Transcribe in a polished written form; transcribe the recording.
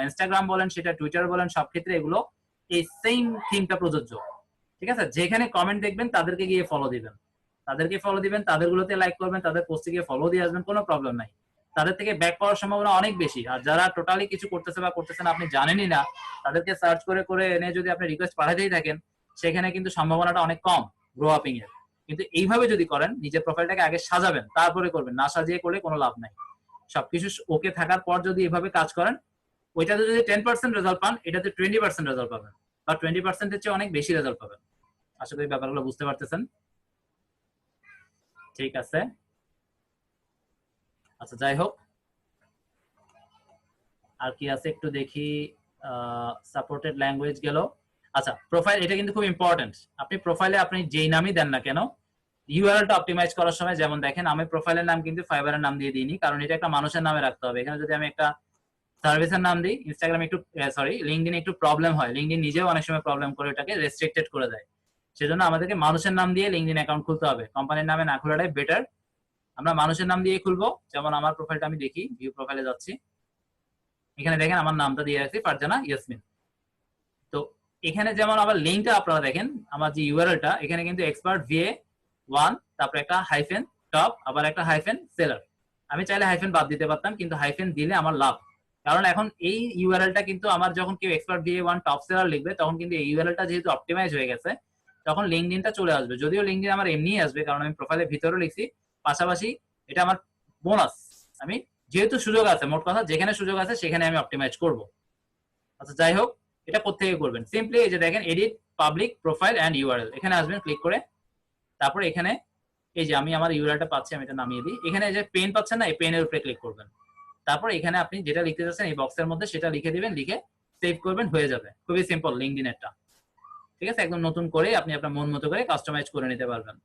Instagram বলেন, সেটা Twitter বলেন, সব ক্ষেত্রে এগুলো এই সেম থিমটা প্রযোজ্য। ঠিক আছে, যেখানে কমেন্ট দেখবেন তাদেরকে গিয়ে ফলো দিবেন, তাদেরগুলোতে লাইক করবেন, তাদের পোস্টে গিয়ে ফলো দিয়ে আসবেন, কোনো প্রবলেম নাই। তাদের থেকে ব্যাক পাওয়ার সম্ভাবনা অনেক বেশি। আর যারা টোটালি কিছু করতেছে বা করতেছে না আপনি জানেনই না, তাদেরকে সার্চ করে করে এনে যদি আপনি রিকোয়েস্ট পাঠাতেই থাকেন, সেখানে কিন্তু সম্ভাবনাটা অনেক কম গ্রো আপিং এর। কিন্তু এইভাবে যদি করেন, নিজের প্রোফাইলটাকে আগে সাজাবেন, তারপরে করবেন, না সাজিয়ে করলে কোনো লাভ নাই। সবকিছু ওকে থাকার পর যদি এভাবে কাজ করেন, ওইটাতে যদি 10% রেজাল্ট পান, এটাতে 20% রেজাল্ট পাবেন, বা 20% এর চেয়ে অনেক বেশি রেজাল্ট পাবেন। আশা করি ব্যাপারগুলো বুঝতে পারতেছেন। ঠিক আছে, আচ্ছা যাই হোক, আর কি আছে একটু দেখি। সাপোর্টেড ল্যাঙ্গুয়েজ গেল। আচ্ছা, প্রোফাইল, এটা কিন্তু খুব ইম্পর্টেন্ট। আপনি প্রোফাইলে আপনি যেই নামই দেন না কেন, ইউআরএলটা অপটিমাইজ করার সময়, যেমন দেখেন আমি প্রোফাইলের নাম কিন্তু ফাইবারের নাম দিয়ে দিইনি, কারণ এটা একটা মানুষের নামে রাখতে হবে। এখানে যদি আমি একটা সার্ভিসের নাম দিই, ইনস্টাগ্রামে একটু লিঙ্কডইনে একটু প্রবলেম হয়, লিঙ্কডইন নিজেও অনেক সময় প্রবলেম করে, এটাকে রেস্ট্রিক্টেড করে দেয়। সেজন্য আমাদেরকে মানুষের নাম দিয়ে লিঙ্কডইন অ্যাকাউন্ট খুলতে হবে, কোম্পানির নামে না খোলাটাই বেটার। আমরা মানুষের নাম দিয়ে খুলবো। যেমন আমার প্রোফাইলটা আমি দেখি, ভিউ প্রোফাইলে যাচ্ছি, এখানে দেখেন আমার নামটা দিয়ে রাখছি ফারজানা ইয়াসমিন। তো এখানে যেমন আবার লিঙ্কটা আপনারা দেখেন, আমার যে ইউআরএলটা, এখানে কিন্তু এক্সপার্ট ভিএ 1, তারপর একটা হাইফেন টপ, আবার একটা হাইফেন সেলার। আমি চাইলে হাইফেন বাদ দিতে পারতাম, কিন্তু হাইফেন দিলে আমার লাভ। কারণ এখন এই ইউআরএলটা কিন্তু আমার, যখন কেউ এক্সপার্ট ভিএ 1 টপ সেলার লিখবে, তখন কিন্তু এই ইউআরএলটা যেহেতু অপটিমাইজ হয়ে গেছে, তখন লিঙ্কডইনটা চলে আসবে। যদিও লিঙ্কডইন আমার এমনিই আসবে, কারণ আমি প্রোফাইলের ভিতরে লিখছি, পাশাপাশি এটা আমার বোনাস। আমি যেহেতু সুযোগ আছে, মোট কথা যেখানে সুযোগ আছে সেখানে আমি অপটিমাইজ করব। আচ্ছা যাই হোক, এটা কোত্থেকে করবেন? সিম্পলি এই যে দেখেন, edit public profile and URL, এখানে আসবেন ক্লিক করে। তারপরে এখানে এই যে আমি আমার ইউআরএলটা পাচ্ছি, আমি এটা নামিয়ে দিই। এখানে যে পেন পাচ্ছেন না, এই পেনের উপরে ক্লিক করবেন। তারপর এখানে আপনি যেটা লিখতে চাচ্ছেন এই বক্সের মধ্যে সেটা লিখে দিবেন, লিখে সেভ করবেন, হয়ে যাবে। খুবই সিম্পল লিঙ্কডইনেরটা। ঠিক আছে, একদম নতুন করে আপনি আপনার মন মতো করে কাস্টমাইজ করে নিতে পারবেন।